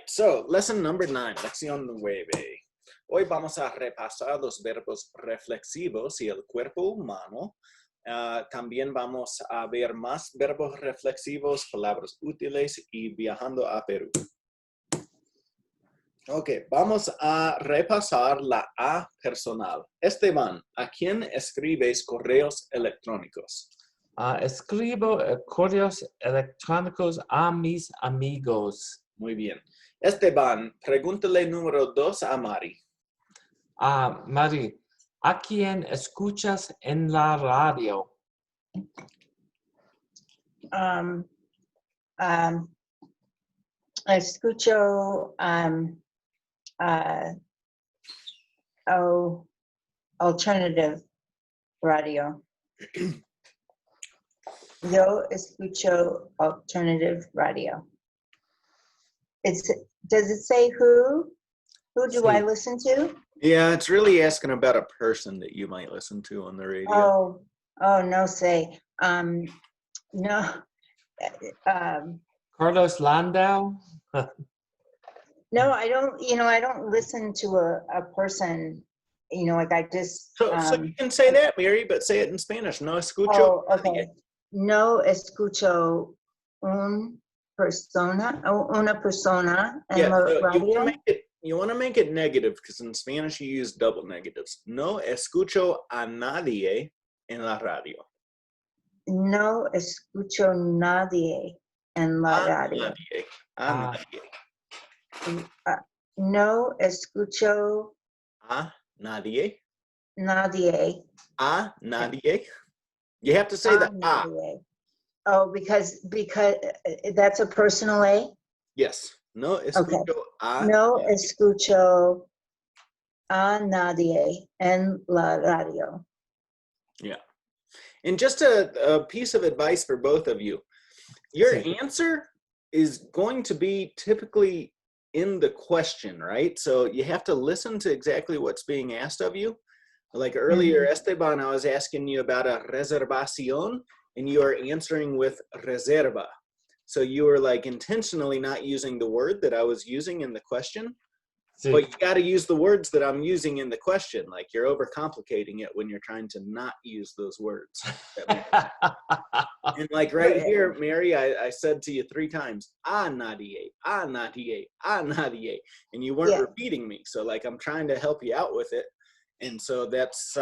So, lesson number 9, lección 9. Hoy vamos a repasar los verbos reflexivos y el cuerpo humano. También vamos a ver más verbos reflexivos, palabras útiles y viajando a Perú. Ok, vamos a repasar la A personal. Esteban, ¿a quién escribes correos electrónicos? Escribo correos electrónicos a mis amigos. Muy bien. Esteban, pregúntale número 2 a Mari. Mari, ¿a quién escuchas en la radio? Escucho alternative radio. Yo escucho alternative radio. Does it say who? Who do I listen to? Yeah, it's really asking about a person that you might listen to on the radio. Oh, no say. No. Carlos Landau? No, I don't listen to a person, like I just. So you can say that, Mary, but say it in Spanish. No escucho. Oh, okay. No escucho una persona en la radio. You want to make it negative because in Spanish you use double negatives. No escucho a nadie en la radio. No escucho nadie en la radio. Nadie. No escucho A nadie. Nadie. A nadie. You have to say the A. Oh, because that's a personal A? Yes. No escucho a No nadie. escucho a nadie en la radio. Yeah. And just a piece of advice for both of you. Your answer is going to be typically in the question, right? So you have to listen to exactly what's being asked of you. Like earlier, Esteban, I was asking you about a reservación, and you are answering with reserva. So you were like intentionally not using the word that I was using in the question. But you got to use the words that I'm using in the question. Like you're overcomplicating it when you're trying to not use those words. And like right here, Mary, I said to you 3 times, a nadie, a nadie, a nadie. And you weren't repeating me. So like I'm trying to help you out with it. And so that's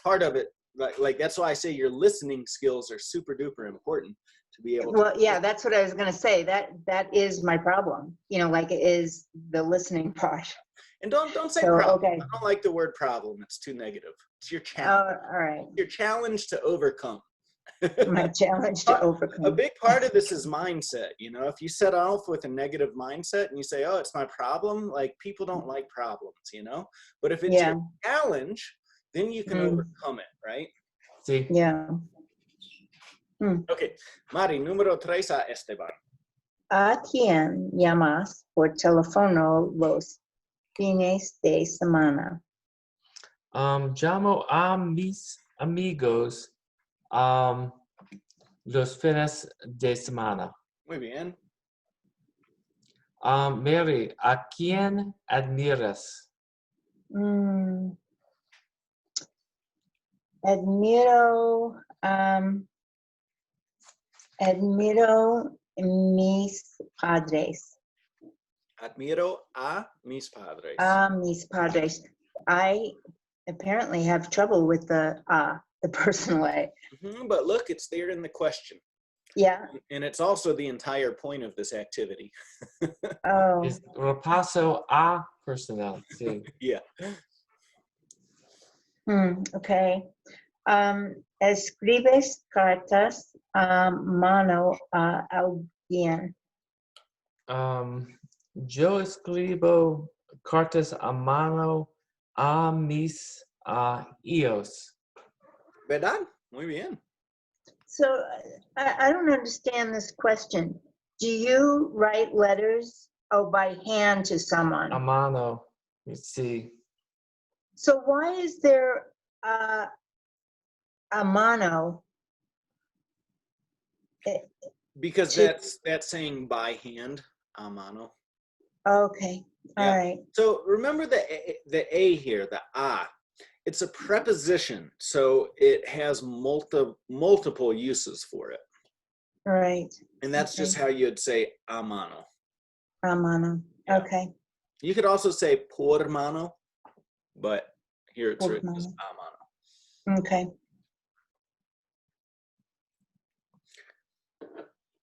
part of it. Like that's why I say your listening skills are super duper important to be able to. Well, yeah, that's what I was going to say. That is my problem. Like it is the listening part. And don't say problem. Okay. I don't like the word problem. It's too negative. It's your challenge. All right. Your challenge to overcome. My challenge to overcome. A big part of this is mindset. If you set off with a negative mindset and you say, oh, it's my problem, like people don't like problems, But if it's your challenge, then you can overcome it, right? Sí. Yeah. Okay. Mari, número 3 a Esteban. ¿A quién llamas por teléfono los fines de semana? Llamo a mis amigos los fines de semana. Muy bien. Mary, ¿a quién admiras? Admiro mis padres. Admiro a mis padres. A mis padres. I apparently have trouble with the personal A. But look, it's there in the question. Yeah. And it's also the entire point of this activity. Oh. Es repaso a personal. Sí. Yeah. Okay. Escribes cartas a mano a alguien. Yo escribo cartas a mano a mis hijos. ¿Verdad? Muy bien. So I don't understand this question. Do you write letters by hand to someone? A mano. Let's see. So why is there a mano? Because that's saying by hand, a mano. Okay, all Yeah. right. So remember the A here, the A. It's a preposition, so it has multiple uses for it. All right. And that's Okay. just how you'd say a mano. Ramano. Yeah. Okay. You could also say por mano, but here it's Por written as mano. a mano. Okay.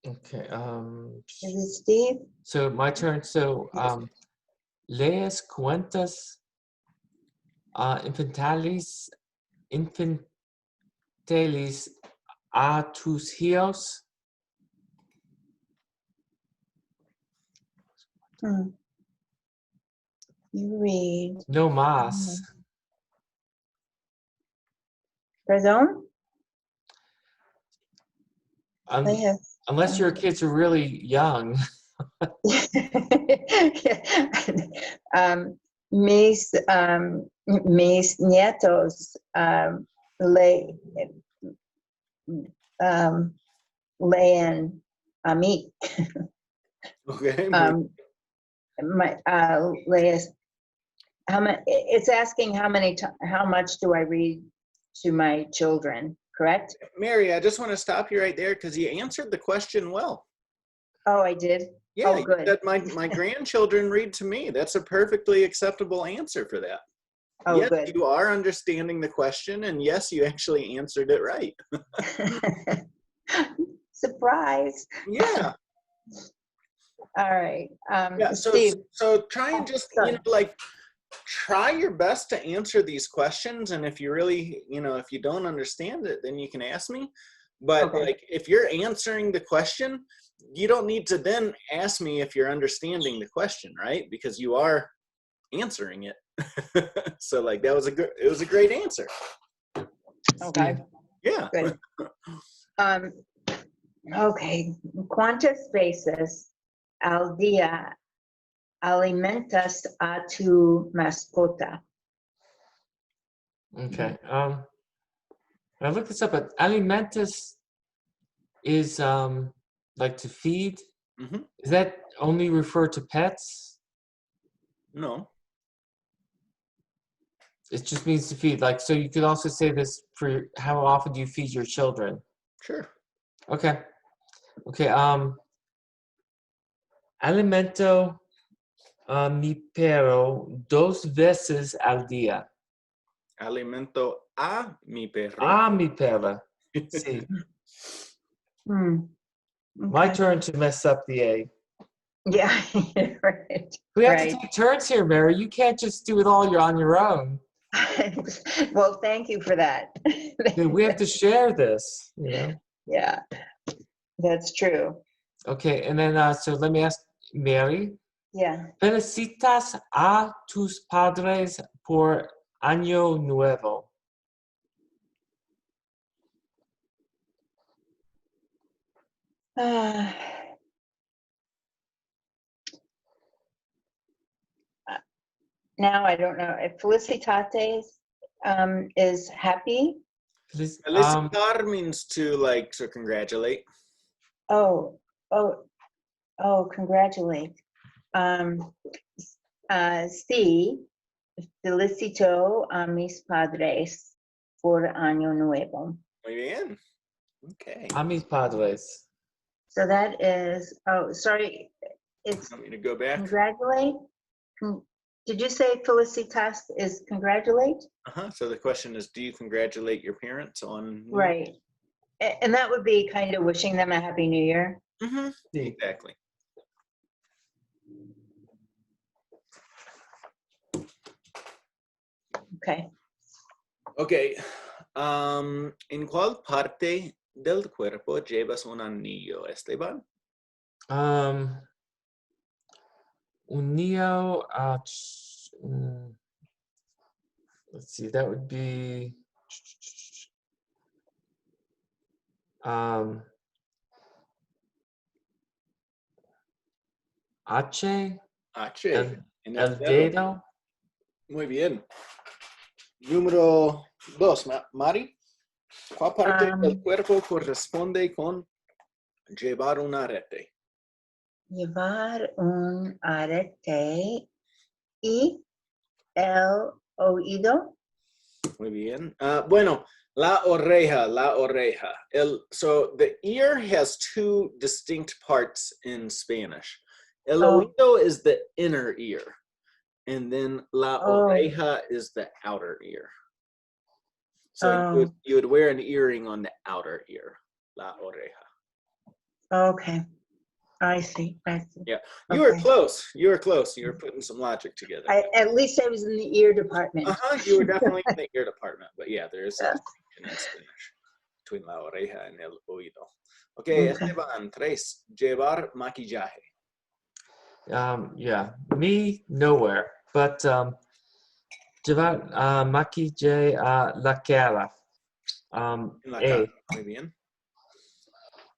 Okay. Is it Steve? So my turn. So les cuentas infantiles a tus hijos. You read. No más. Perdón? Un- unless your kids are really young. Mis nietos leen a mí. Okay. It's asking how much do I read to my children, correct? Mary, I just want to stop you right there because you answered the question well. Oh, I did? Yeah, Oh, you good. said my grandchildren read to me. That's a perfectly acceptable answer for that. Oh, Yes, good. you are understanding the question, and yes, you actually answered it right. Surprise. Yeah. All right. Yeah. Steve. So try and just, Sorry. try your best to answer these questions. And if you really, if you don't understand it, then you can ask me. But Okay. if you're answering the question, you don't need to then ask me if you're understanding the question, right? Because you are answering it. So it was a great answer. Okay. Yeah. Good. Okay. ¿Cuántas veces al día alimentas a tu mascota? Okay. I looked this up, but alimentus is like to feed. Mhm. Is that only refer to pets? No. It just means to feed. Like, so you could also say this for how often do you feed your children? Sure. Okay. Okay. Alimento mi perro 2 veces al día. Alimento a mi perro. A mi perra. Sí. My Okay. turn to mess up the A. Yeah, right. We have Right. to take turns here, Mary. You can't just do it all on your own. Well, thank you for that. We have to share this, Yeah, that's true. Okay, and then so let me ask Mary. Yeah. Felicitas a tus padres por Año Nuevo. Now I don't know if Felicitates is happy. Felicitar means to congratulate. Oh, congratulate. Sí, felicito a mis padres por Año Nuevo. Muy bien. Okay. A mis padres. So that is, sorry, it's Want me to go back? congratulate? Did you say felicitas is congratulate? So the question is, do you congratulate your parents on? Right. And that would be kind of wishing them a Happy New Year. Mm-hmm. Exactly. Okay. Okay. ¿En cuál parte del cuerpo llevas un anillo, Esteban? Unio, let's see, that would be H. H. En El dedo. Muy bien. Número 2, Mari. ¿Cuál parte del cuerpo corresponde con llevar un arete? llevar un arete y el oído. Muy bien. Bueno, la oreja, la oreja. So the ear has two distinct parts in Spanish. El Oh. oído is the inner ear, and then la Oh. oreja is the outer ear. So Oh. you would wear an earring on the outer ear, la oreja. Okay. I see. Yeah, you were Okay. close. You were close. You were putting some logic together. At least I was in the ear department. You were definitely in the ear department, but yeah, there is a Yeah. distinction in Spanish between la oreja and el oído. Okay, Okay. Esteban, tres, llevar maquillaje. Yeah, me nowhere, but llevar maquillaje a la cara. En la A. cara. Muy bien.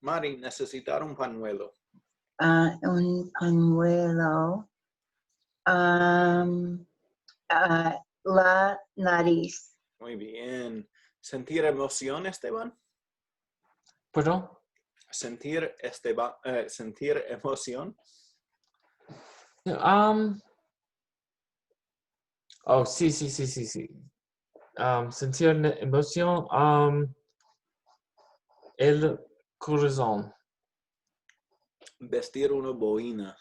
Mari, necesitar un pañuelo. Un pañuelo. La nariz. Muy bien. Sentir emoción, Esteban. Perdón. Sentir, sentir emoción. Oh, sí. Sentir emoción. El corazón. Vestir una boina.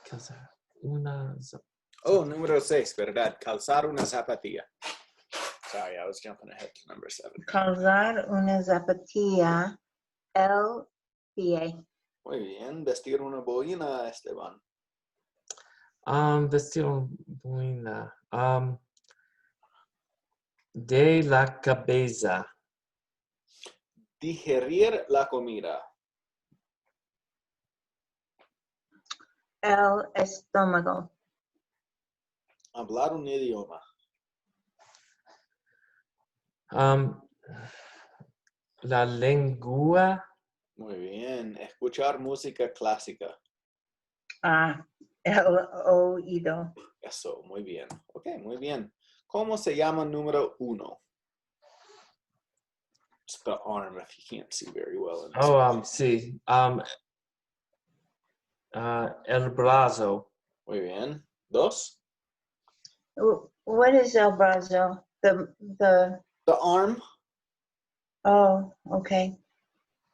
Calzar una. Oh, número 6, ¿verdad? Calzar una zapatilla. Sorry, I was jumping ahead to number 7. Calzar una zapatilla. El pie. Muy bien. Vestir una boina, Esteban. Vestir una. De la cabeza. Digerir la comida. El estómago. Hablar un idioma. La lengua. Muy bien. Escuchar música clásica. El oído. Eso, muy bien. Ok, muy bien. ¿Cómo se llama número 1? It's the arm if you can't see very well. In this Oh, sí. El brazo. Muy bien. 2. What is el brazo? The. The arm. Oh, okay.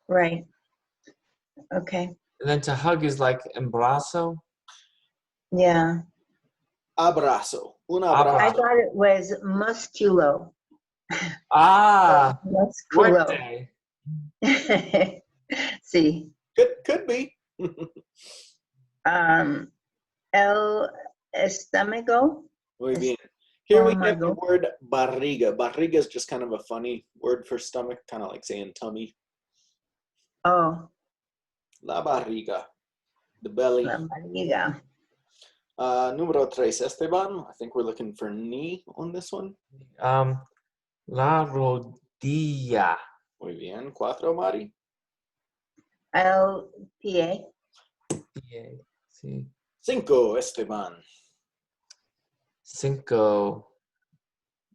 Right. Okay. And then to hug is like embrazo. Yeah. Abrazo. Un I abrazo. thought it was musculo. Musculo. Fuerte. See. Could be. El estómago. Muy bien. Here we have the Estómago. word barriga. Barriga is just kind of a funny word for stomach, kind of like saying tummy. Oh, La barriga. The belly. la barriga. Número 3, Esteban. I think we're looking for knee on this one. La rodilla. Muy bien. 4, Mari. El pie. Pie. Sí. 5, Esteban. 5.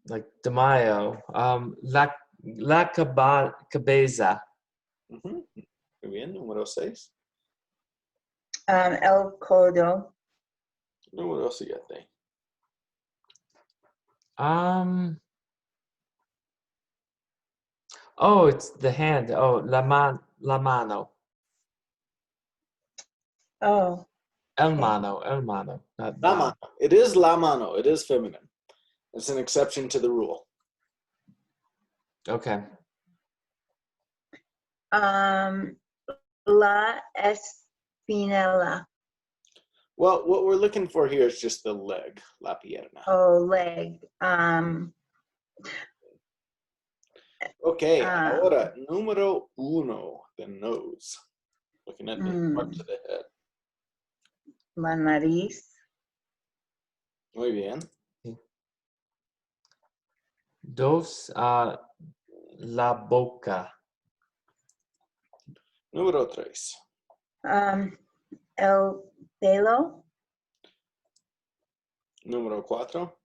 Like de Mayo. La cabeza. Muy bien. Número 6. El codo. Número 7. Oh, it's the hand. Oh, la mano. Oh. El Okay. mano. Not La mano. It is la mano. It is feminine. It's an exception to the rule. Okay. La espinela. Well, what we're looking for here is just the leg, la pierna. Oh, leg. Okay, ahora, número 1, the nose. Looking at the parts of the head. La nariz. Muy bien. 2, la boca. Número 3. El pelo. Número 4.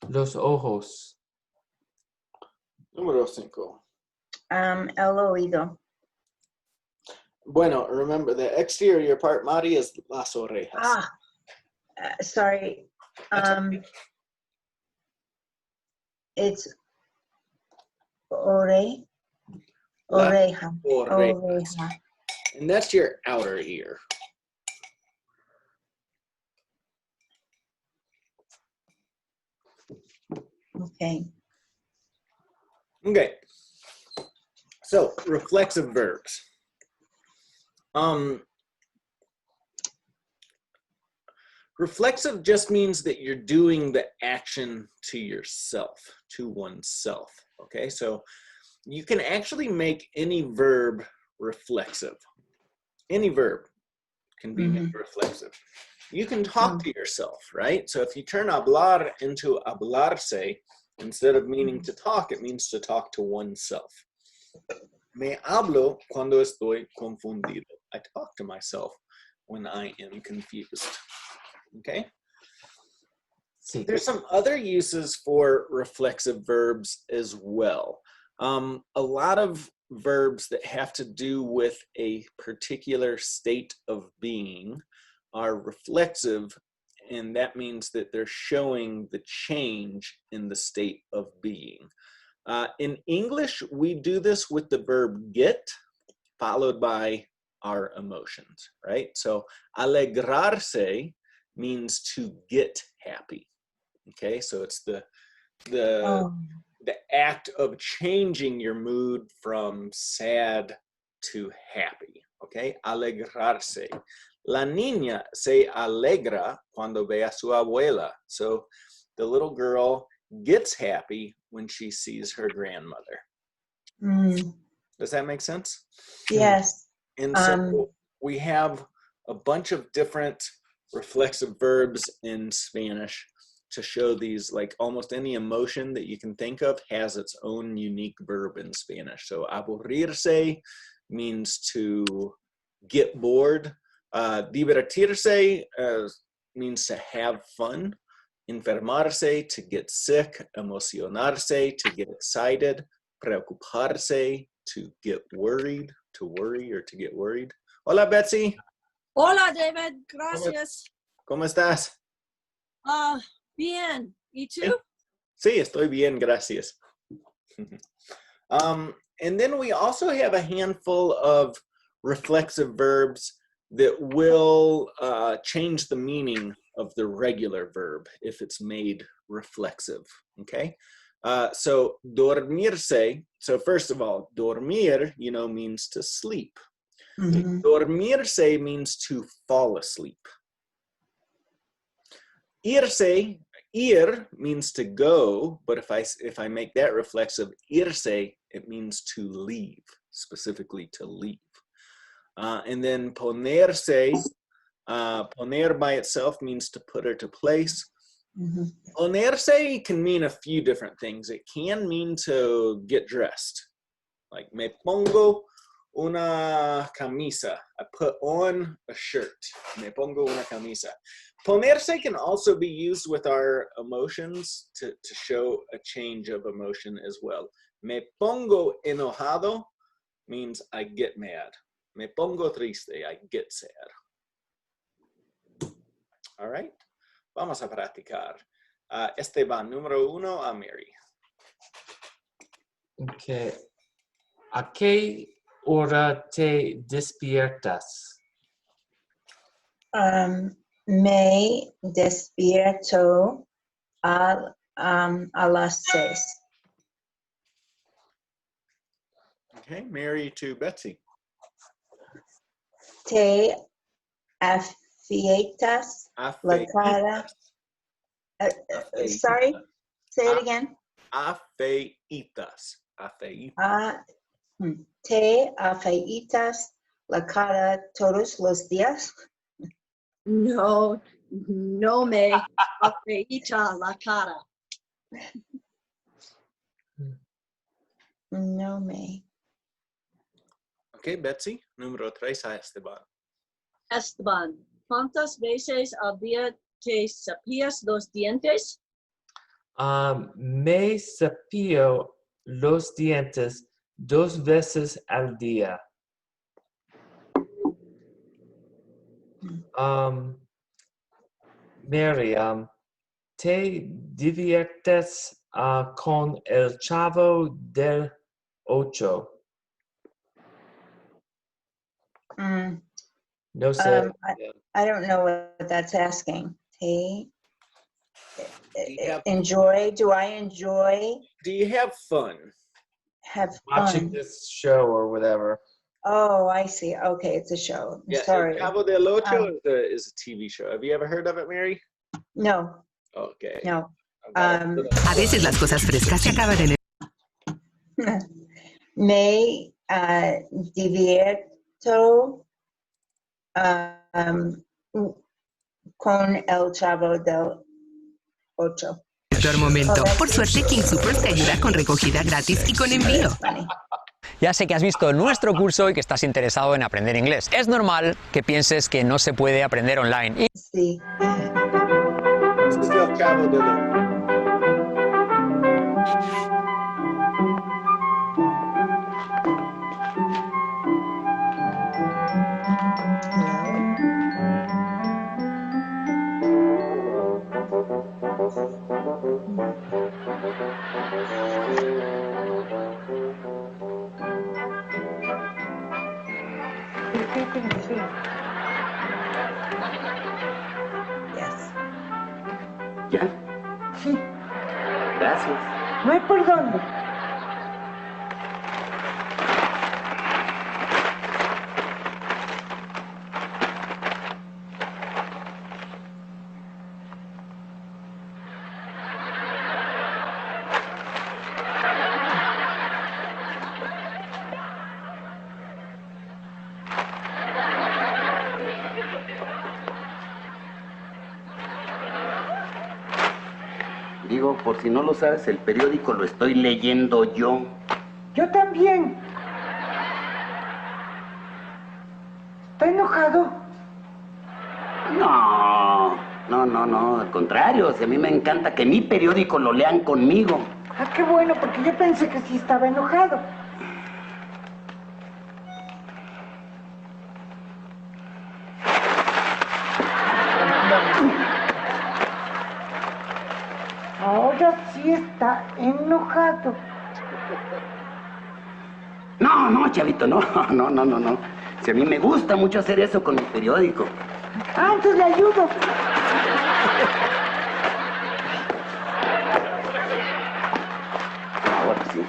Los ojos. Número 5. El oído. Bueno, remember the exterior part, Mari, is las orejas. Sorry. That's okay. It's oreja. Orejas. Oreja. And that's your outer ear. Okay. Okay. So, reflexive verbs. Reflexive just means that you're doing the action to yourself, to oneself. Okay, so you can actually make any verb reflexive. Any verb can be made reflexive. You can talk to yourself, right? So if you turn hablar into hablarse, instead of meaning to talk, it means to talk to oneself. Me hablo cuando estoy confundido. I talk to myself when I am confused. Okay? Sí. There's some other uses for reflexive verbs as well. A lot of verbs that have to do with a particular state of being are reflexive, and that means that they're showing the change in the state of being. In English, we do this with the verb get, followed by our emotions, right? So alegrarse means to get happy. Okay, so it's the act of changing your mood from sad to happy. Okay, alegrarse. La niña se alegra cuando ve a su abuela. So the little girl gets happy when she sees her grandmother. Does that make sense? Yes. And so we have a bunch of different reflexive verbs in Spanish to show these, like almost any emotion that you can think of has its own unique verb in Spanish. So aburrirse means to get bored. Divertirse means to have fun. Enfermarse, to get sick. Emocionarse, to get excited. Preocuparse, to get worried, to worry or to get worried. Hola, Betsy. Hola, David. Gracias. ¿Cómo estás? Bien. ¿Y tú? Sí, estoy bien, gracias. And then we also have a handful of reflexive verbs that will change the meaning of the regular verb if it's made reflexive, okay? So dormirse, so first of all, dormir, you know, means to sleep. Dormirse means to fall asleep. Irse, ir means to go, but if I make that reflexive, irse, it means to leave, specifically to leave. And then ponerse, poner by itself means to put or to place. Ponerse can mean a few different things. It can mean to get dressed. Like me pongo una camisa. I put on a shirt. Me pongo una camisa. Ponerse can also be used with our emotions to show a change of emotion as well. Me pongo enojado means I get mad. Me pongo triste, I get sad. All right, vamos a practicar. Esteban, número 1, a Mary. Okay. ¿A qué hora te despiertas? Me despierto a las 6. Okay, Mary to Betsy. Te afeitas la cara. Sorry, say it again. Afeitas. Afeitas. Te afeitas la cara todos los días. No, no me afeita la cara. No me. Okay, Betsy, número 3 a Esteban. Esteban, ¿cuántas veces al día te cepillas los dientes? Me cepillo los dientes 2 veces al día. Mary, ¿te diviertes con el Chavo del Ocho? Mm, No sé. I don't know what that's asking. Hey, Do you have, enjoy, do I enjoy, do you have fun? have Watching fun? this show or whatever. Oh, I see. Okay, it's a show. Yeah, Sorry. El Chavo del Ocho Um, is a TV show. Have you ever heard of it, Mary? No, Okay. no. A veces las cosas frescas se acaban en el... Me divierto con el Chavo del Ocho. peor momento. Por suerte, King Supers te ayuda con recogida gratis y con envío. Funny. Ya sé que has visto nuestro curso y que estás interesado en aprender inglés. Es normal que pienses que no se puede aprender online. Sí. This is El Chavo del Ocho. Yes. ¿Ya? Sí, Gracias. no hay por dónde. Digo, por si no lo sabes, el periódico lo estoy leyendo yo. Yo también. ¿Está enojado? No, al contrario, si a mí me encanta que mi periódico lo lean conmigo. Ah, qué bueno, porque yo pensé que sí estaba enojado. Ahora sí está enojado. No, chavito, no. Si a mí me gusta mucho hacer eso con mi periódico. Ah, entonces le ayudo. Ahora sí.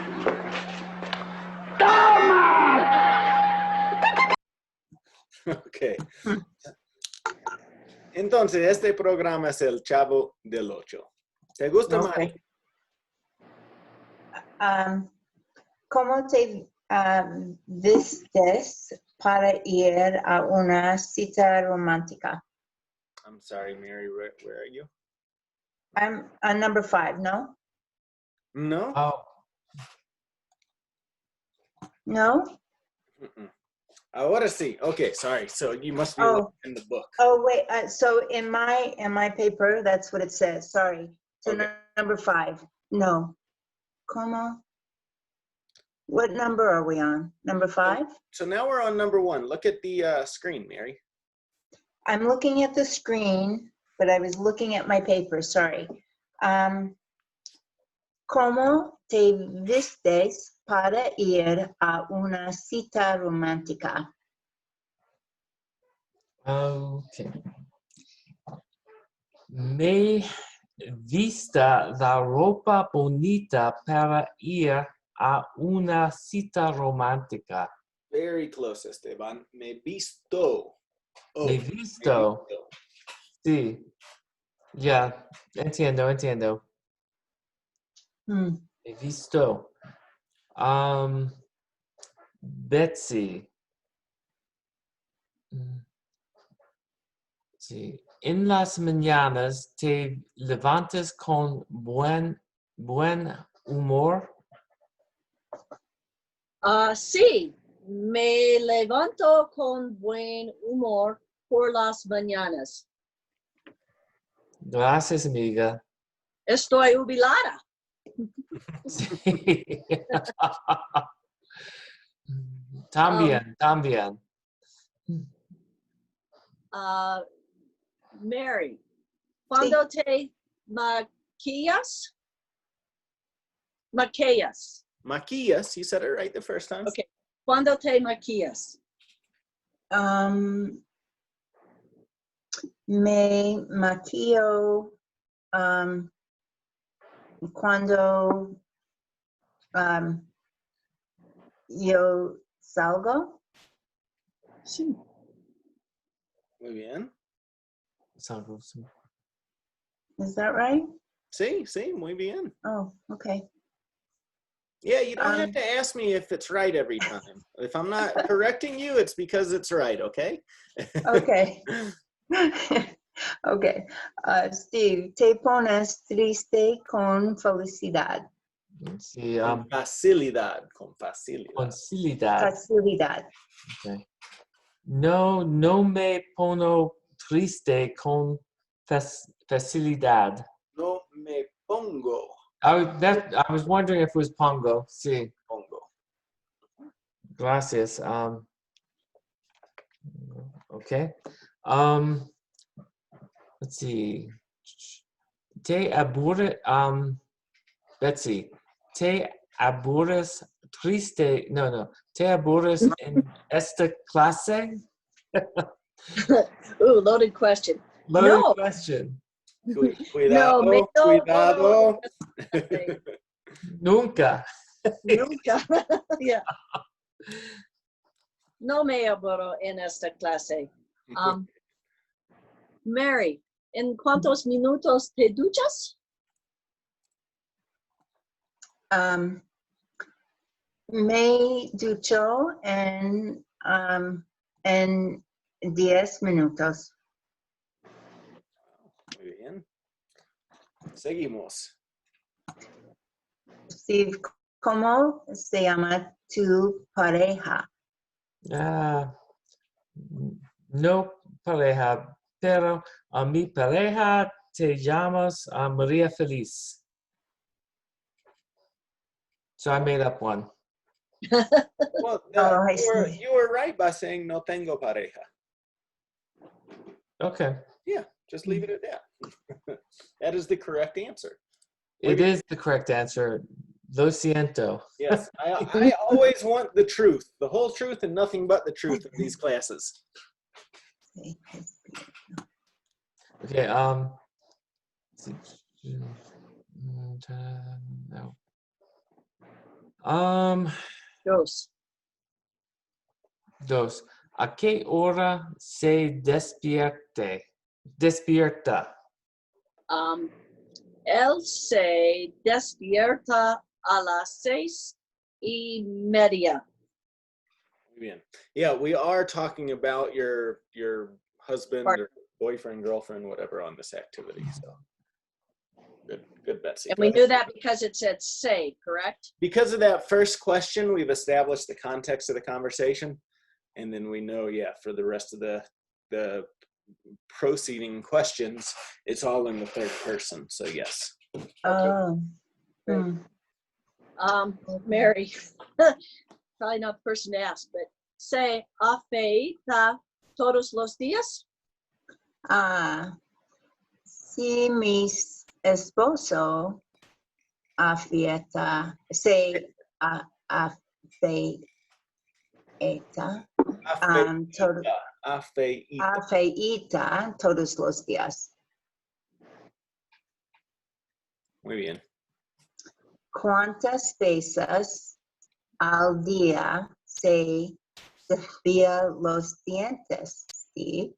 Okay. Entonces, este programa es El Chavo del Ocho. ¿Te gusta, Mari? ¿Cómo te vistes para ir a una cita romántica? I'm sorry, Mary, where are you? I'm on number 5, no? No? Oh, No? Mm-mm. Ahora sí. Okay, sorry. So you must be Oh. looking in the book. Oh, wait, so in my paper, that's what it says, sorry. So Okay. number 5, no. ¿Cómo? What number are we on? Number 5? So now we're on number 1. Look at the screen, Mary. I'm looking at the screen, but I was looking at my paper, sorry. ¿Cómo te vistes para ir a una cita romántica? okay. Me vista la ropa bonita para ir a una cita romántica. Very close, Esteban. Me visto. Oh, Me visto. Sí. Ya, entiendo. Hmm. He visto. Betsy. Sí. En las mañanas te levantas con buen humor. Sí, me levanto con buen humor por las mañanas. Gracias, amiga. Estoy jubilada. Sí. También, también. Mary, cuando te maquillas? Maquillas. Maquillas, you said it right the first time. Okay. Cuando te maquillas? Me maquillo cuando yo salgo. Sí. Muy bien. Is that right? Sí, sí, muy bien. Oh, okay. Yeah, you don't have to ask me if it's right every time. If I'm not correcting you, it's because it's right, okay? Okay. Okay. Steve, te pones triste con felicidad. Sí, Con facilidad, con facilidad. facilidad. Facilidad. Okay. No, no me pongo triste con facilidad. No me pongo. I was wondering if it was pongo. Sí, Pongo. gracias. Okay. Let's see. Te aburre, Betsy, te aburres triste, no, te aburres en esta clase? Ooh, loaded question. Loaded No. question. Cuidado, me cuidado. Nunca. Nunca. Yeah. No me aburro en esta clase. Mary, ¿en cuántos minutos te duchas? Me ducho en 10 minutos. Muy bien. Seguimos. Steve, ¿cómo se llama tu pareja? No pareja, pero a mi pareja te llamas María Feliz. So I made up one. Well, I see. you were right by saying no tengo pareja. Okay. Yeah, just leave it at that. That is the correct answer. It is the correct answer. Lo siento. Yes, I always want the truth, the whole truth and nothing but the truth in these classes. Okay, no. Dos. ¿A qué hora se despierta? Él se despierta a las 6:30. Muy bien. Yeah, we are talking about your husband or boyfriend, girlfriend, whatever on this activity. So good, Betsy. And we knew that because it said say, correct? Because of that first question, we've established the context of the conversation, and then we know, yeah, for the rest of the proceeding questions, it's all in the third person. So yes. Oh. Mary, probably not the person to ask, but se afeita todos los días? Sí, mi esposo afeita, se afeita, afeita todos los días. Muy bien. ¿Cuántas veces al día se cepilla los dientes, Steve?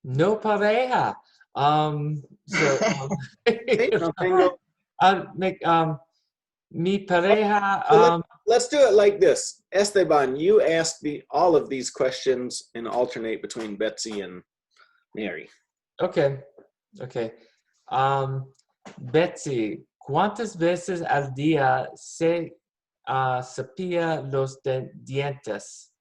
No pareja. Mi pareja. So let's do it like this. Esteban, you ask all of these questions and alternate between Betsy and Mary. Okay. Betsy, ¿cuántas veces al día se cepilla los dientes?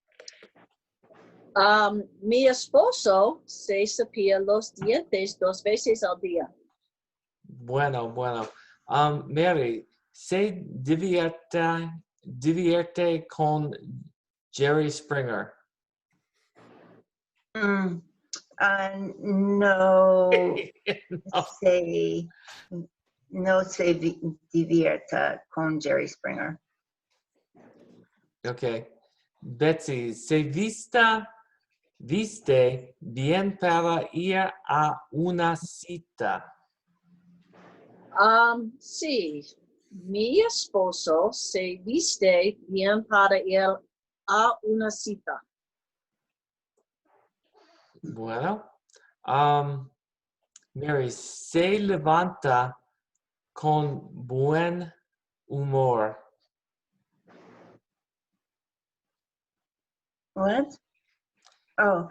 Mi esposo se cepilla los dientes 2 veces al día. Bueno, bueno. Mary, se divierte con Jerry Springer. No No. no se divierta con Jerry Springer. Okay. Betsy, se viste bien para ir a una cita. Sí, mi esposo se viste bien para ir a una cita. Bueno. Mary, se levanta con buen humor. What? Oh,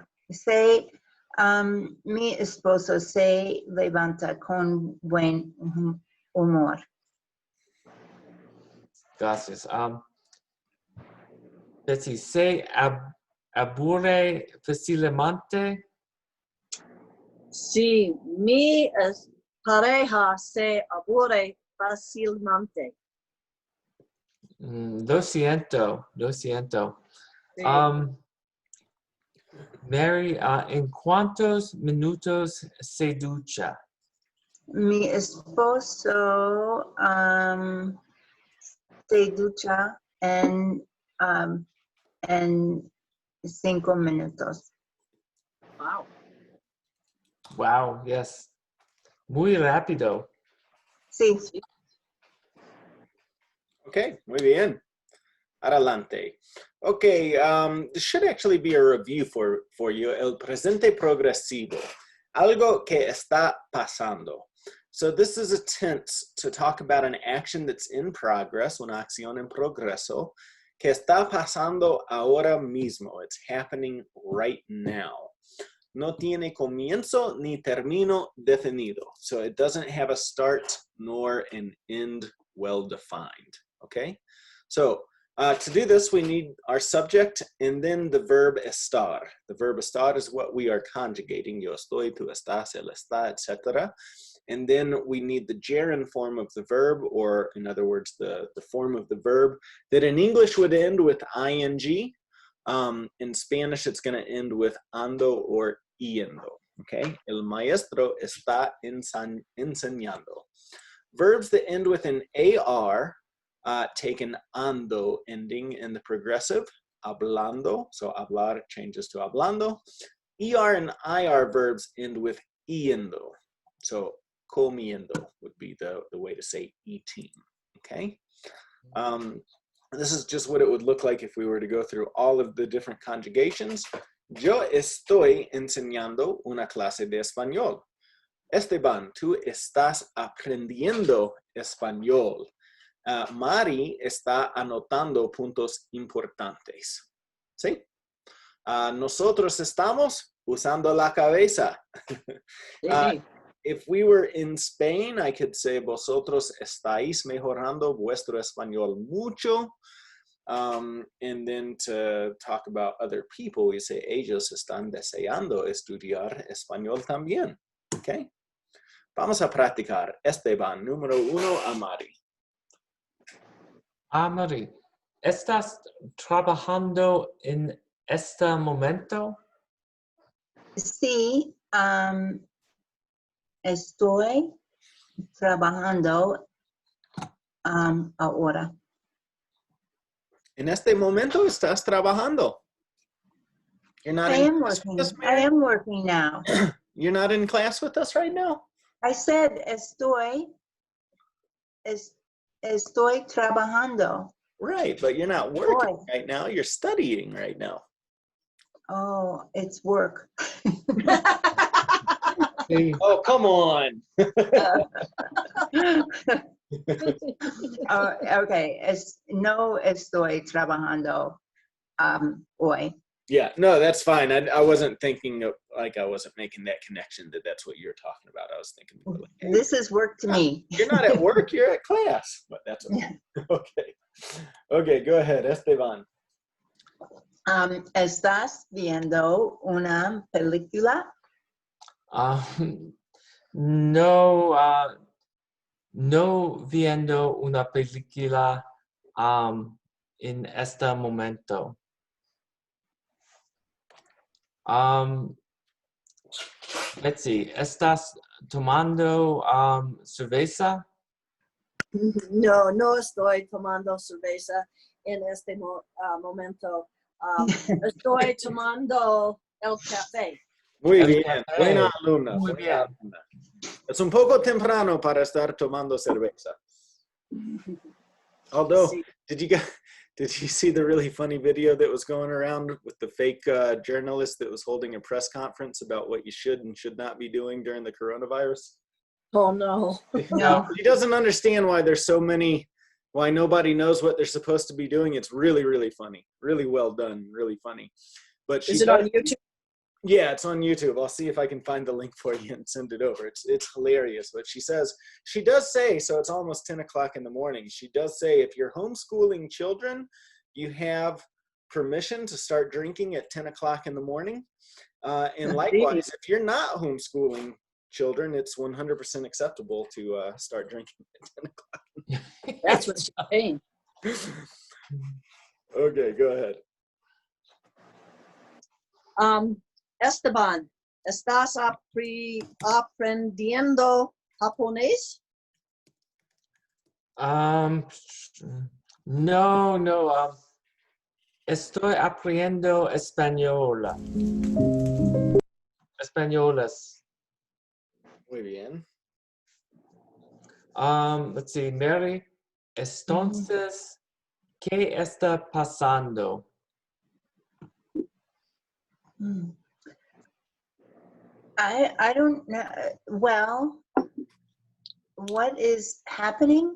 mi esposo se levanta con buen humor. Gracias. Betsy, se aburre fácilmente. Sí, mi pareja se aburre fácilmente. Lo siento. Sí. Mary, ¿en cuántos minutos se ducha? Mi esposo se ducha en 5 minutos. Wow. Wow, yes. Muy rápido. Sí. Okay, muy bien. Adelante. Okay, this should actually be a review for you. El presente progresivo. Algo que está pasando. So this is a tense to talk about an action that's in progress, una acción en progreso, que está pasando ahora mismo. It's happening right now. No tiene comienzo ni término definido. So it doesn't have a start nor an end well defined. Okay? So to do this, we need our subject and then the verb estar. The verb estar is what we are conjugating. Yo estoy, tú estás, él está, etc. And then we need the gerund form of the verb, or in other words, the form of the verb that in English would end with ing. In Spanish, it's going to end with ando or yendo. Okay? El maestro está enseñando. Verbs that end with an AR take an ando ending in the progressive, hablando, so hablar changes to hablando. ER and IR verbs end with yendo, so comiendo would be the way to say eating, okay? This is just what it would look like if we were to go through all of the different conjugations. Yo estoy enseñando una clase de español. Esteban, tú estás aprendiendo español. Mari está anotando puntos importantes. ¿Sí? Nosotros estamos usando la cabeza. If we were in Spain, I could say, vosotros estáis mejorando vuestro español mucho. And then to talk about other people, we say, ellos están deseando estudiar español también. Okay? Vamos a practicar. Esteban, número 1, a Mari. Mary, ¿estás trabajando en este momento? Sí, estoy trabajando ahora. En este momento estás trabajando. You're not I in am class with working. us, I Mary? am working now. You're not in class with us right now? I said estoy trabajando. Right, but you're not working Boy. right now. You're studying right now. Oh, it's work. Sí. Oh, come on. Okay, no estoy trabajando hoy. Yeah, no, that's fine. I wasn't thinking of, like, I wasn't making that connection that that's what you're talking about. I was thinking, more like, hey, This is work to me. you're not at work, you're at class. But that's okay. Okay, go ahead, Esteban. ¿Estás viendo una película? No, no viendo una película en este momento. Let's see, ¿estás tomando cerveza? No, no estoy tomando cerveza en este momento. Estoy tomando el café. Muy El bien, café. buena alumna. Muy buena bien. alumna. Es un poco temprano para estar tomando cerveza. Although, Sí. did you see the really funny video that was going around with the fake journalist that was holding a press conference about what you should and should not be doing during the coronavirus? Oh, no. No. She doesn't understand why there's so many, why nobody knows what they're supposed to be doing. It's really, really funny. Really well done. Really funny. But she Is it does- on YouTube? Yeah, it's on YouTube. I'll see if I can find the link for you and send it over. It's hilarious. But she does say, so it's almost 10 o'clock in the morning. She does say if you're homeschooling children, you have permission to start drinking at 10 o'clock in the morning. And likewise, if you're not homeschooling children, it's 100% acceptable to start drinking at 10 o'clock. That's what she's saying. Okay, go ahead. Esteban, ¿estás aprendiendo japonés? No, estoy aprendiendo español. Españoles. Muy bien. Let's see, Mary, entonces, ¿qué está pasando? I don't know. Well, what is happening?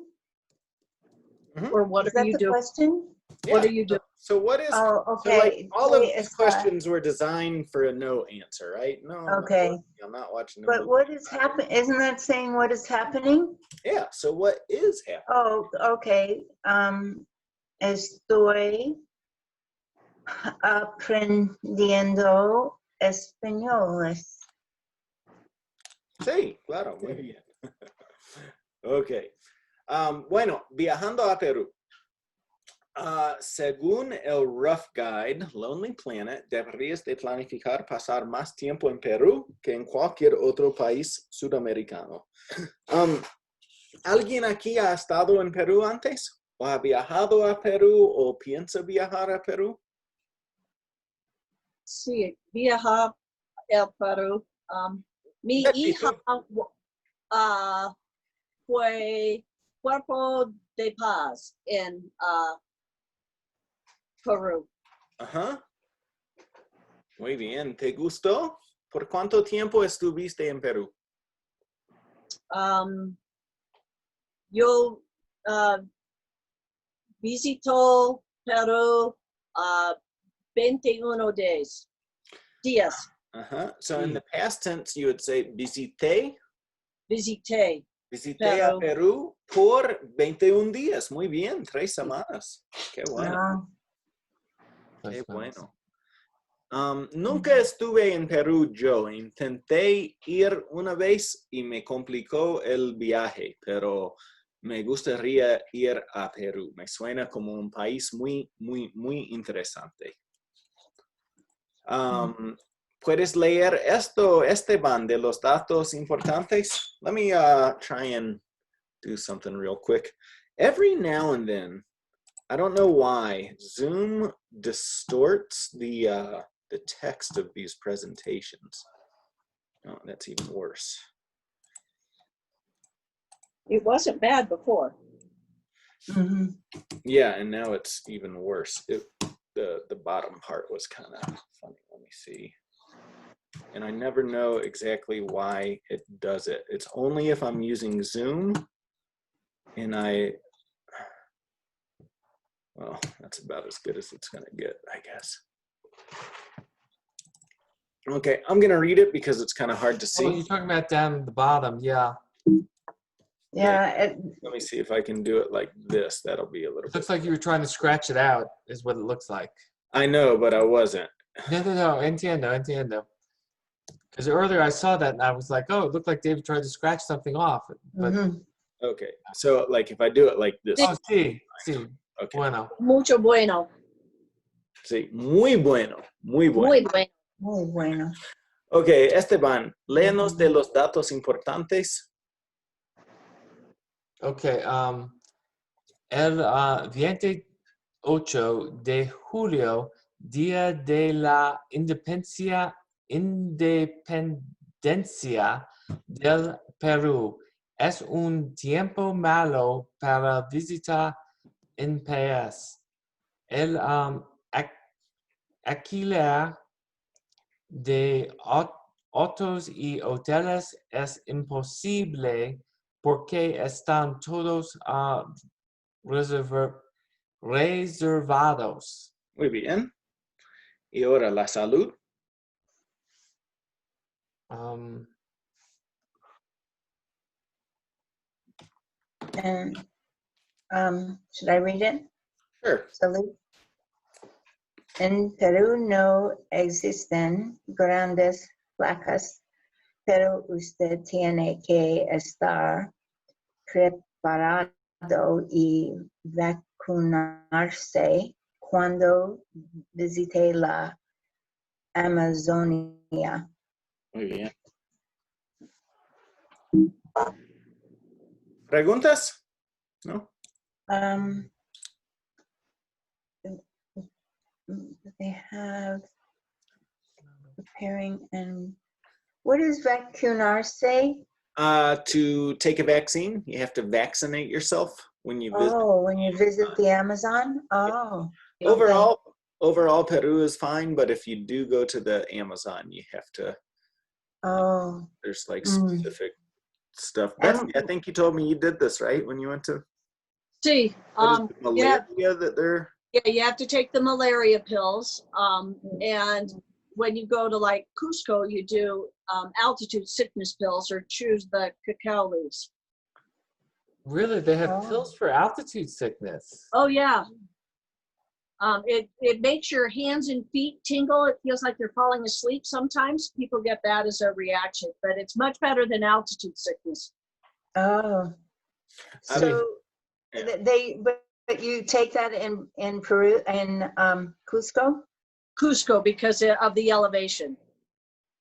Or what Is are that you the doing? question? What Yeah. are you doing? So what is Oh, So like okay. all of Sí, these está. questions were designed for a no answer, right? No. Okay. I'm not watching. No But movie. what is happening? Isn't that saying what is happening? Yeah. So what is happening? Oh, okay. Estoy aprendiendo español. Sí, claro, muy bien. Okay. Bueno, viajando a Perú. Según el Rough Guide, Lonely Planet, deberías de planificar pasar más tiempo en Perú que en cualquier otro país sudamericano. ¿Alguien aquí ha estado en Perú antes? ¿O ha viajado a Perú o piensa viajar a Perú? Sí, viajar al Perú. Mi hija fue Cuerpo de Paz en Perú. Ajá. Muy bien. ¿Te gustó? ¿Por cuánto tiempo estuviste en Perú? Yo visito Perú 21 días. Uh-huh. So in the past tense, you would say visité. Visité. Visité a Perú por 21 días. Muy bien, 3 semanas. Qué bueno. Qué bueno. Nunca estuve en Perú yo. Intenté ir una vez y me complicó el viaje, pero me gustaría ir a Perú. Me suena como un país muy, muy, muy interesante. ¿Puedes leer esto, Esteban, de los datos importantes? Let me try and do something real quick. Every now and then, I don't know why, Zoom distorts the text of these presentations. Oh, that's even worse. It wasn't bad before. Mm-hmm. Yeah, and now it's even worse. The bottom part was kind of funny. Let me see. And I never know exactly why it does it. It's only if I'm using Zoom and well, that's about as good as it's gonna get, I guess. Okay, I'm gonna read it because it's kind of hard to see. Oh, you're talking about down at the bottom, yeah. Yeah, Let me see if I can do it like this. That'll be a little It bit. looks like you were trying to scratch it out, is what it looks like. I know, but I wasn't. No, entiendo. Because earlier I saw that and I was like, oh, it looked like David tried to scratch something off. But, Mhm. Okay, so like if I do it like this. oh, sí. Okay. Bueno. Mucho bueno. Sí, muy bueno, muy bueno. Muy bueno. Muy bueno. Ok, Esteban, léenos de los datos importantes. Okay. El 28 de julio, Día de la Independencia del Perú. Es un tiempo malo para visitar en país. El alquiler de autos y hoteles es imposible porque están todos reservados. Muy bien. Y ahora la salud. And should I read it? Sure. Salud. En Perú no existen grandes placas, pero usted tiene que estar preparado y vacunarse cuando visite la Amazonia. Muy bien. ¿Preguntas? ¿No? They have preparing and what does vacunarse? To take a vaccine, you have to vaccinate yourself when you visit. Oh, when you visit the Amazon? Oh. okay. Overall, Peru is fine, but if you do go to the Amazon, you have to. Oh. There's like Mm. specific stuff. And- Betsy, I think you told me you did this right when you went to. Sí. What is it, Yeah, malaria that they're. yeah, you have to take the malaria pills. And when you go to like Cusco, you do altitude sickness pills or choose the cacao leaves. Really, they have Oh. pills for altitude sickness. Oh yeah. It makes your hands and feet tingle. It feels like you're falling asleep. Sometimes people get that as a reaction, but it's much better than altitude sickness. Oh. I So Yeah. but you take that in Peru in Cusco? Cusco, because of the elevation.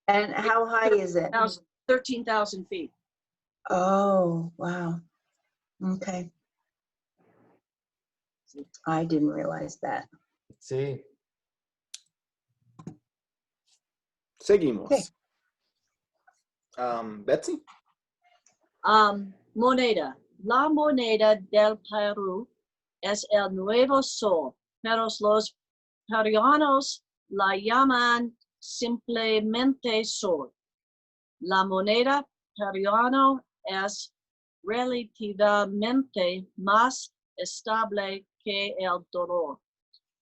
And how high is it? 13,000 feet. Oh, wow. Okay. I didn't realize that. Sí. Seguimos. Okay. Betsy? Moneda. La moneda del Perú es el nuevo sol, pero los peruanos la llaman simplemente sol. La moneda peruana es relativamente más estable que el dólar.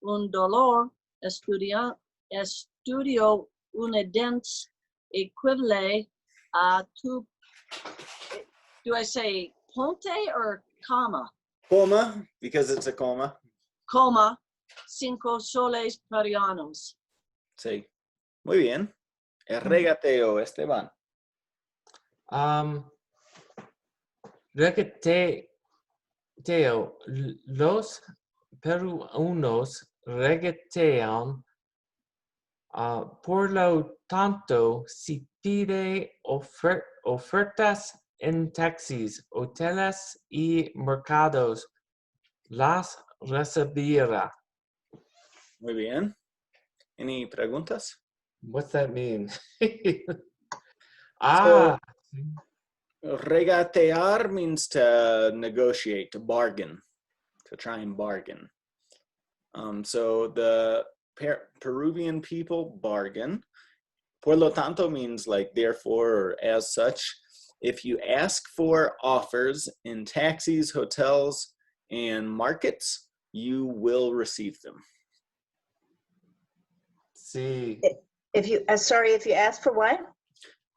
Un dólar estadounidense equivale a do I say ponte or comma? Coma, because it's a coma. 5 soles peruanos. Sí. Muy bien. El regateo, Esteban. Regateo. Los peruanos regatean. Por lo tanto, si pide ofertas en taxis, hoteles y mercados, las recibirá. Muy bien. Any preguntas? What's that mean? Regatear means to negotiate, to bargain, to try and bargain. So the Peruvian people bargain. Por lo tanto means like therefore or as such. If you ask for offers in taxis, hotels, and markets, you will receive them. Sí. If you ask for what?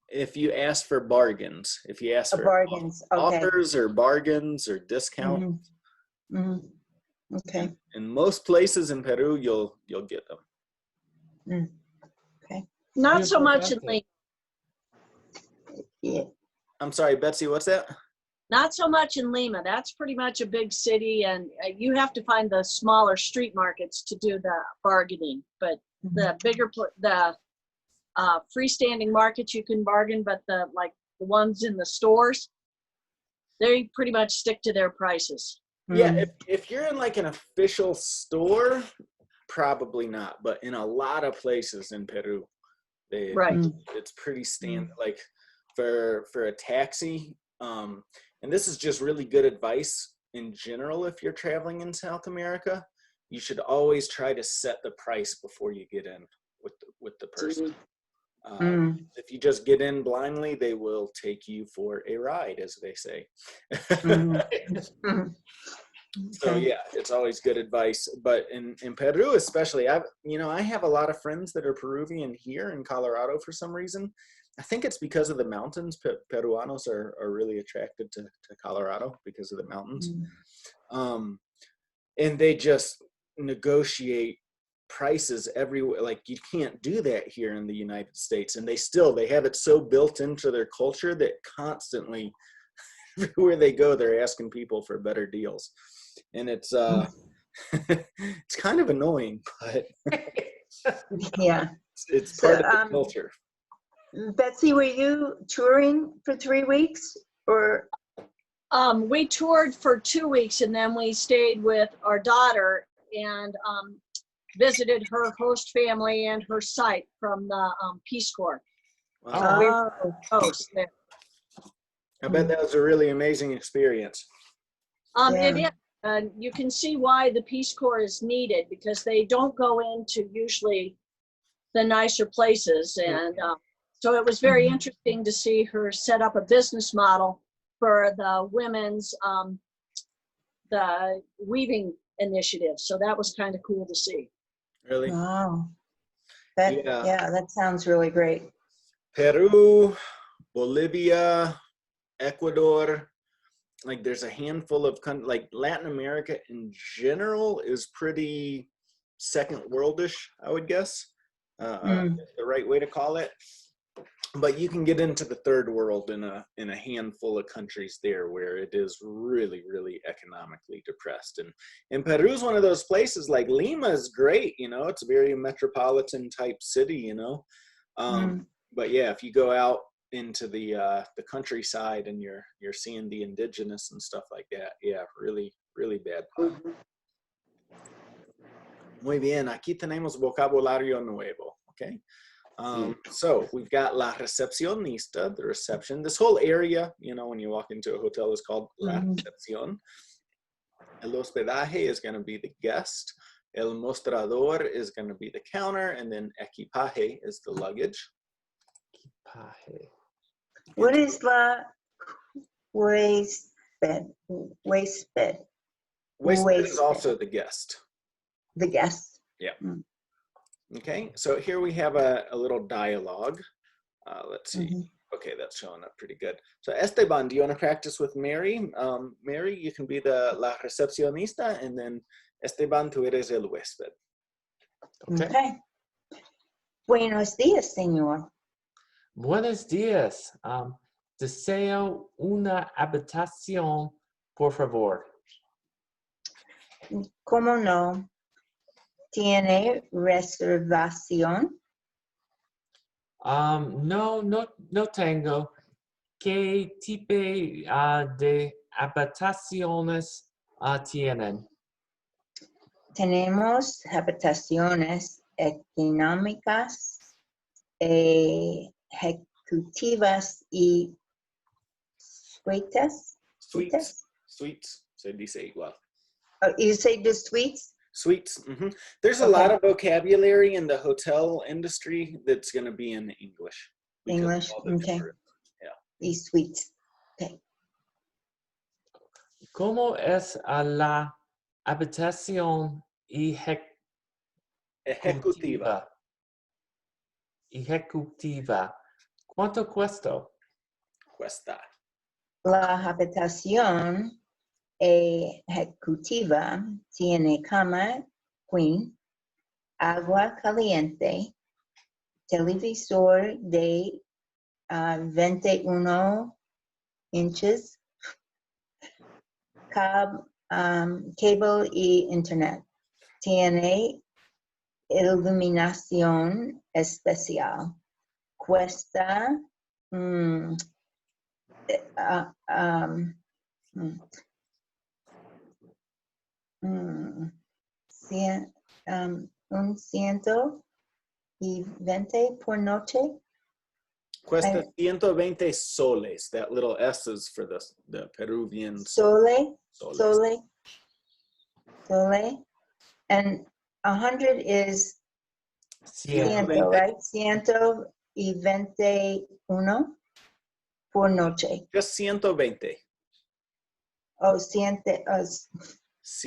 If you ask for bargains, if you ask for Bargains, okay. offers or bargains or discounts, Mhm. Okay. in most places in Peru, you'll get them. Mm. Okay. Not so much in Importante. Lima. Yeah. I'm sorry, Betsy, what's that? Not so much in Lima. That's pretty much a big city, and you have to find the smaller street markets to do the bargaining. But the bigger, freestanding markets you can bargain, but the ones in the stores, they pretty much stick to their prices. Yeah, if you're in like an official store, probably not. But in a lot of places in Peru, Right. it's pretty standard. Like for a taxi, and this is just really good advice in general. If you're traveling in South America, you should always try to set the price before you get in with the person. If you just get in blindly, they will take you for a ride, as they say. So yeah, it's always good advice. But in Peru especially, I have a lot of friends that are Peruvian here in Colorado for some reason. I think it's because of the mountains. Peruanos are really attracted to Colorado because of the mountains. And they just negotiate prices everywhere. Like you can't do that here in the United States. And they have it so built into their culture that constantly everywhere they go, they're asking people for better deals. And it's it's kind of annoying, but Yeah. it's part of the culture. Betsy, were you touring for 3 weeks or? We toured for 2 weeks, and then we stayed with our daughter and visited her host family and her site from the Peace Corps. Wow. We were hosts there. I bet that was a really amazing experience. It is. And you can see why the Peace Corps is needed, because they don't go into usually the nicer places. And so it was very interesting to see her set up a business model for the women's the weaving initiative. So that was kind of cool to see. Really? Wow. That sounds really great. Peru, Bolivia, Ecuador, like there's a handful of like Latin America in general is pretty second worldish, I would guess. The right way to call it. But you can get into the third world in a handful of countries there where it is really, really economically depressed. And Peru is one of those places. Like Lima is great, it's a very metropolitan type city, But yeah, if you go out into the countryside and you're seeing the indigenous and stuff like that, yeah, really, really bad. Muy bien, aquí tenemos vocabulario nuevo, okay? So we've got la recepcionista, the reception. This whole area, when you walk into a hotel is called la recepción. El hospedaje is going to be the guest. El mostrador is going to be the counter. And then equipaje is the luggage. Equipaje. What is la huésped? Huésped. Huésped is also the guest. The guest. Yeah. Okay, so here we have a little dialogue. Let's see. Okay, that's showing up pretty good. So Esteban, do you want to practice with Mary? Mary, you can be la recepcionista, and then Esteban, tú eres el huésped. Okay. Buenos días, señor. Buenos días. Deseo una habitación, por favor. ¿Cómo no? ¿Tiene reservación? No tengo. ¿Qué tipo de habitaciones tienen? Tenemos habitaciones económicas, ejecutivas y suites. Suites. Se dice igual. Oh, you say the suites? Suites. There's a lot of vocabulary in the hotel industry that's going to be in English. English, okay. Yeah. Y suites. Okay. ¿Cómo es la habitación Ejecutiva. Ejecutiva? ¿Cuánto cuesta? Cuesta. La habitación ejecutiva tiene cama, queen, agua caliente, televisor de 21 inches, cable y internet. Tiene iluminación especial. Cuesta un 120 por noche. Cuesta 120 soles. That little S is for the Peruvian Sole. soles. And 100 is ciento, right? 121 por noche. Just 120. Oh, ciento. I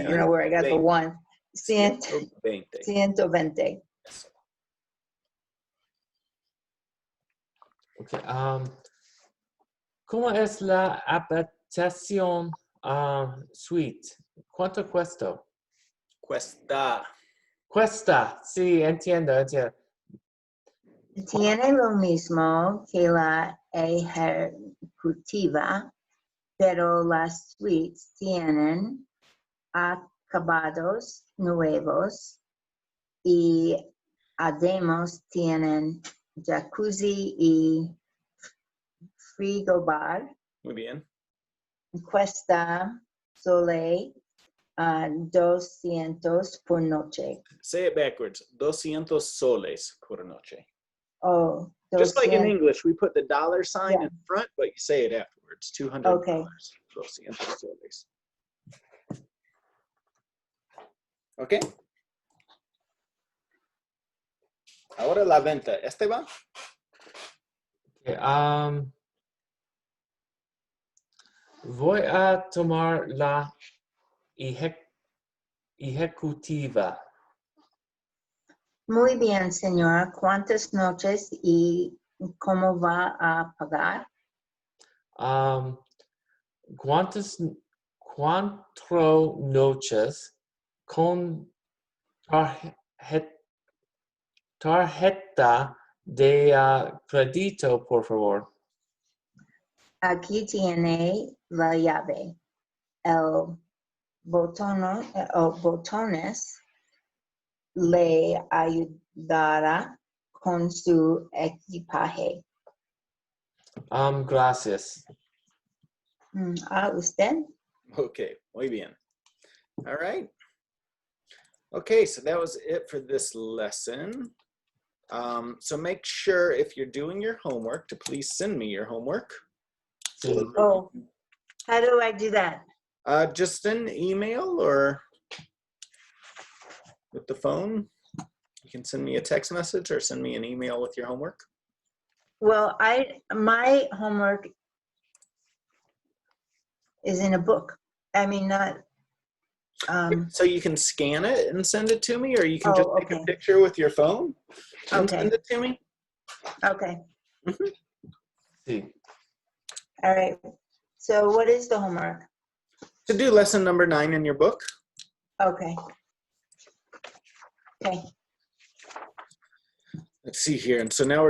don't know where I got the one. 120. 120. Okay. ¿Cómo es la habitación suite? ¿Cuánto cuesta? Cuesta. Cuesta, sí, entiendo. Tiene lo mismo que la ejecutiva, pero las suites tienen acabados nuevos y además tienen jacuzzi y frigobar. Muy bien. Cuesta solo 200 por noche. Say it backwards. 200 soles por noche. Oh, Just like in 200. English, we put the dollar sign Yeah. in front, but you say it afterwards. $200. Okay. 200 soles. Okay. Ahora la venta. Esteban. Okay, voy a tomar la ejecutiva. Muy bien, señora. ¿Cuántas noches y cómo va a pagar? Cuatro noches con tarjeta de crédito, por favor. Aquí tiene la llave. El botones le ayudará con su equipaje. Gracias. ¿Usted? Okay, muy bien. All right. Okay, so that was it for this lesson. So make sure if you're doing your homework to please send me your homework. Sí. Oh, how do I do that? Just an email or with the phone. You can send me a text message or send me an email with your homework. Well, my homework is in a book. I mean, not. So you can scan it and send it to me, or you can just take a okay. picture with your phone and Okay. send it to me. Okay. Sí. All right. So what is the homework? To do lesson number 9 in your book. Okay. Okay. Let's see here. And so now we're